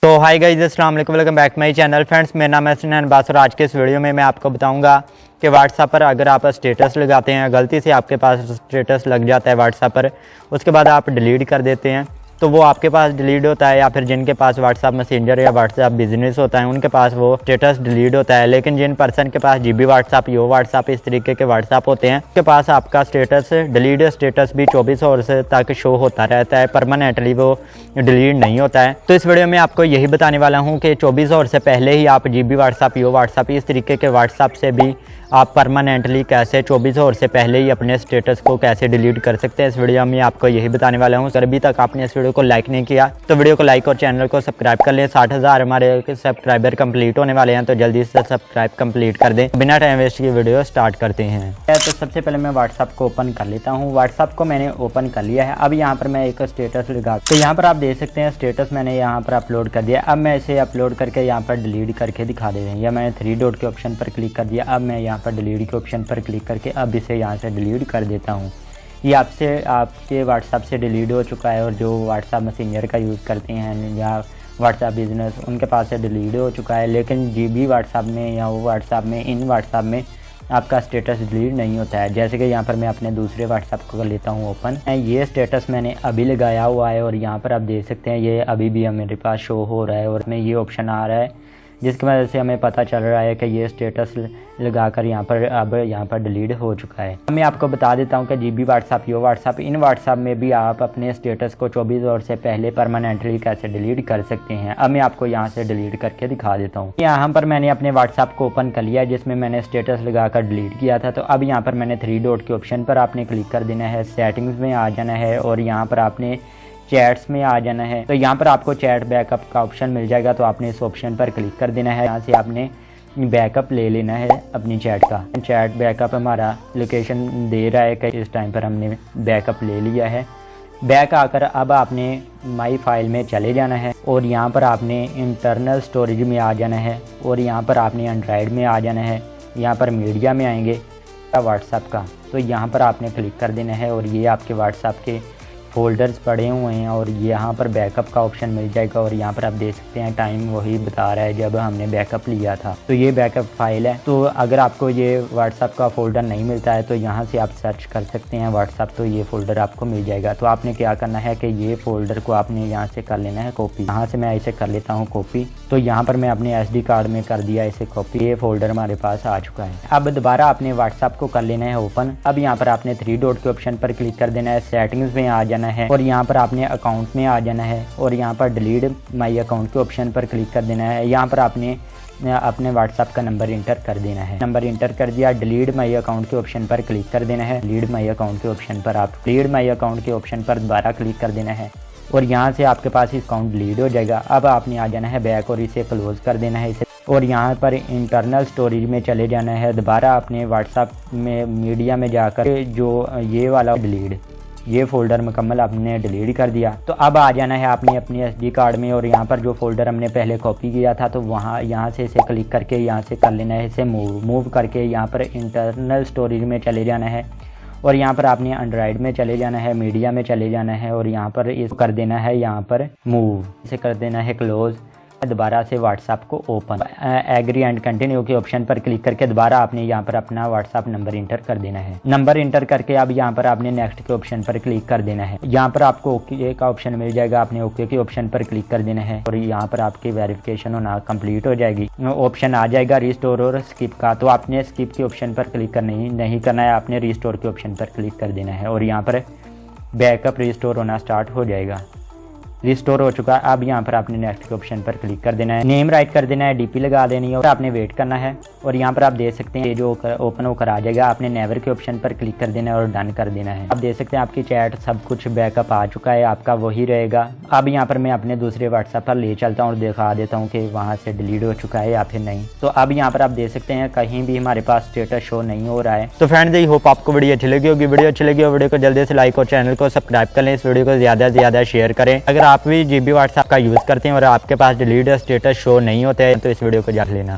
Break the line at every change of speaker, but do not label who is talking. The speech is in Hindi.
तो हाय गाइस, अस्सलाम वालेकुम, welcome back my channel. Friends, मेरा नाम है सनन बासर। आज के इस वीडियो में मैं आपको बताऊंगा कि व्हाट्सएप पर अगर आप स्टेटस लगाते हैं, गलती से आपके पास स्टेटस लग जाता है व्हाट्सएप पर, उसके बाद आप डिलीट कर देते हैं तो वो आपके पास डिलीट होता है, या फिर जिनके पास व्हाट्सएप मैसेंजर या व्हाट्सएप बिजनेस होता है उनके पास वो स्टेटस डिलीट होता है। लेकिन जिन पर्सन के पास जीबी व्हाट्सएप, यो व्हाट्सएप, इस तरीके के व्हाट्सएप होते हैं, उसके पास आपका स्टेटस डिलीट स्टेटस भी 24 आवर्स तक शो होता रहता है, परमानेंटली वो डिलीट नहीं होता है। तो इस वीडियो में आपको यही बताने वाला हूँ कि 24 आवर्स से पहले ही आप जीबी व्हाट्सएप, यो व्हाट्सएप, इस तरीके के व्हाट्सएप से भी आप परमानेंटली कैसे 24 आवर से पहले ही अपने स्टेटस को कैसे डिलीट कर सकते हैं। इस वीडियो में आपको यही बताने वाला हूँ। अगर अभी तक आपने इस वीडियो को लाइक नहीं किया तो वीडियो को लाइक और चैनल को सब्सक्राइब कर लें। 60,000 हमारे सब्सक्राइबर कंप्लीट होने वाले हैं, तो जल्दी से सब्सक्राइब कंप्लीट कर दें। बिना टाइम वेस्ट की वीडियो स्टार्ट करते हैं। तो सबसे पहले मैं व्हाट्सएप को ओपन कर लेता हूँ। व्हाट्सएप को मैंने ओपन कर लिया है। अब यहाँ पर मैं एक स्टेटस लगा, तो यहाँ पर आप देख सकते हैं स्टेटस मैंने यहाँ पर अपलोड कर दिया। अब मैं इसे अपलोड करके यहाँ पर डिलीट करके दिखा दे रहे हैं, या मैंने 3 डॉट के ऑप्शन पर क्लिक कर दिया। अब मैं यहाँ पर डिलीट के ऑप्शन पर क्लिक करके अब इसे यहाँ से डिलीट कर देता हूँ। ये आपके व्हाट्सएप से डिलीट हो चुका है, और जो व्हाट्सएप मैसेंजर का यूज़ करते हैं या व्हाट्सएप बिजनेस, उनके पास से डिलीट हो चुका है। लेकिन जीबी व्हाट्सएप में या वो व्हाट्सएप में, इन व्हाट्सएप में आपका स्टेटस डिलीट नहीं होता है। जैसे कि यहाँ पर मैं अपने दूसरे व्हाट्सएप को कर लेता हूँ ओपन। ये स्टेटस मैंने अभी लगाया हुआ है, और यहाँ पर आप देख सकते हैं ये अभी भी मेरे पास शो हो रहा है, और इसमें ये ऑप्शन आ रहा है जिसकी वजह से हमें पता चल रहा है कि ये स्टेटस लगाकर यहाँ पर डिलीट हो चुका है। मैं आपको बता देता हूँ कि जीबी व्हाट्सएप, यो व्हाट्सएप, इन व्हाट्सएप में भी आप अपने स्टेटस को 24 आवर से पहले परमानेंटली कैसे डिलीट कर सकते हैं। अब मैं आपको यहाँ से डिलीट करके दिखा देता हूँ। यहाँ पर मैंने अपने व्हाट्सएप को ओपन कर लिया जिसमें मैंने स्टेटस लगाकर डिलीट किया था। तो अब यहाँ पर मैंने 3 डॉट के ऑप्शन पर आपने क्लिक कर देना है, सेटिंग्स में आ जाना है, और यहाँ पर आपने चैट्स में आ जाना है। तो यहाँ पर आपको चैट बैकअप का ऑप्शन मिल जाएगा, तो आपने इस ऑप्शन पर क्लिक कर देना है। यहाँ से आपने बैकअप ले लेना है अपनी चैट का। चैट बैकअप हमारा लोकेशन दे रहा है कि इस टाइम पर हमने बैकअप ले लिया है। बैक आकर अब आपने माई फाइल में चले जाना है, और यहाँ पर आपने इंटरनल स्टोरेज में आ जाना है, और यहाँ पर आपने एंड्रॉयड में आ जाना है। यहाँ पर मीडिया में आएंगे व्हाट्सएप का, तो यहाँ पर आपने क्लिक कर देना है, और ये आपके व्हाट्सएप के फोल्डर्स पड़े हुए हैं, और यहाँ पर बैकअप का ऑप्शन मिल जाएगा। और यहाँ पर आप देख सकते हैं टाइम वही बता रहा है जब हमने बैकअप लिया था। तो ये बैकअप फाइल है। तो अगर आपको ये व्हाट्सएप का फ़ोल्डर नहीं मिलता है तो यहाँ से आप सर्च कर सकते हैं व्हाट्सएप, तो ये फ़ोल्डर आपको मिल जाएगा। तो आपने क्या करना है कि ये फ़ोल्डर को आपने यहाँ से कर लेना है कॉपी। यहाँ से मैं इसे कर लेता हूँ कॉपी। तो यहाँ पर मैं अपने SD कार्ड में कर दिया इसे कॉपी। ये फ़ोल्डर हमारे पास आ चुका है। अब दोबारा आपने व्हाट्सएप को कर लेना है ओपन। अब यहाँ पर आपने 3 डॉट के ऑप्शन पर क्लिक कर देना है, सेटिंग्स में आ जाना है, और यहाँ पर आपने अकाउंट में आ जाना है, और यहाँ पर डिलीट माई अकाउंट के ऑप्शन पर क्लिक कर देना है। यहाँ पर आपने अपने व्हाट्सएप का नंबर इंटर कर देना है। नंबर इंटर कर दिया, डिलीट माई अकाउंट के ऑप्शन पर क्लिक कर देना है। डिलीट माई अकाउंट के ऑप्शन पर आप डिलीट माई अकाउंट के ऑप्शन पर दोबारा क्लिक कर देना है, और यहाँ से आपके पास अकाउंट डिलीट हो जाएगा। अब आपने आ जाना है बैक, और इसे क्लोज कर देना है इसे, और यहाँ पर इंटरनल स्टोरेज में चले जाना है। दोबारा अपने व्हाट्सएप में मीडिया में जाकर जो ये वाला डिलीट, ये फ़ोल्डर मुकम्मल आपने डिलीट कर दिया। तो अब आ जाना है आपने अपने SD कार्ड में, और यहाँ पर जो फ़ोल्डर हमने पहले कॉपी किया था तो यहाँ से इसे क्लिक करके यहाँ से कर लेना है इसे मूव करके यहाँ पर इंटरनल स्टोरेज में चले जाना है, और यहाँ पर आपने एंड्रॉयड में चले जाना है, मीडिया में चले जाना है, और यहाँ पर इस कर देना है यहाँ पर मूव, इसे कर देना है क्लोज। दोबारा से व्हाट्सएप को ओपन, एग्री एंड कंटिन्यू के ऑप्शन पर क्लिक करके दोबारा आपने यहाँ पर अपना व्हाट्सएप नंबर इंटर कर देना है। नंबर इंटर करके अब यहाँ पर आपने नेक्स्ट के ऑप्शन पर क्लिक कर देना है। यहाँ पर आपको ओके का ऑप्शन मिल जाएगा, आपने ओके के ऑप्शन पर क्लिक कर देना है, और यहाँ पर आपकी वेरिफिकेशन होना कंप्लीट हो जाएगी। ऑप्शन आ जाएगा रिस्टोर और स्किप का, तो आपने स्किप के ऑप्शन पर क्लिक नहीं करना है, आपने रिस्टोर के ऑप्शन पर क्लिक कर देना है, और यहाँ पर बैकअप रिस्टोर होना स्टार्ट हो जाएगा। रिस्टोर हो चुका है। अब यहाँ पर आपने नेक्स्ट के ऑप्शन पर क्लिक कर देना है, नेम राइट कर देना है, DP लगा देनी है, और आपने वेट करना है। और यहाँ पर आप देख सकते हैं ये जो ओपन होकर आ जाएगा, आपने नेवर के ऑप्शन पर क्लिक कर देना है और डन कर देना है। आप देख सकते हैं आपकी चैट सब कुछ बैकअप आ चुका है, आपका वही रहेगा। अब यहाँ पर मैं अपने दूसरे व्हाट्सएप पर ले चलता हूँ और दिखा देता हूँ कि वहाँ से डिलीट हो चुका है या फिर नहीं। तो अब यहाँ पर आप देख सकते हैं कहीं भी हमारे पास स्टेटस शो नहीं हो रहा है। तो फ्रेंड्स, आई होप आपको वीडियो अच्छी लगी होगी। वीडियो अच्छी लगी हो वीडियो को जल्दी से लाइक और चैनल को सब्सक्राइब कर लें। इस वीडियो को ज़्यादा से ज़्यादा शेयर करें। अगर आप भी जीबी व्हाट्सएप का यूज़ करते हैं और आपके पास डिलीट स्टेटस शो नहीं होते हैं तो इस वीडियो को जान लेना।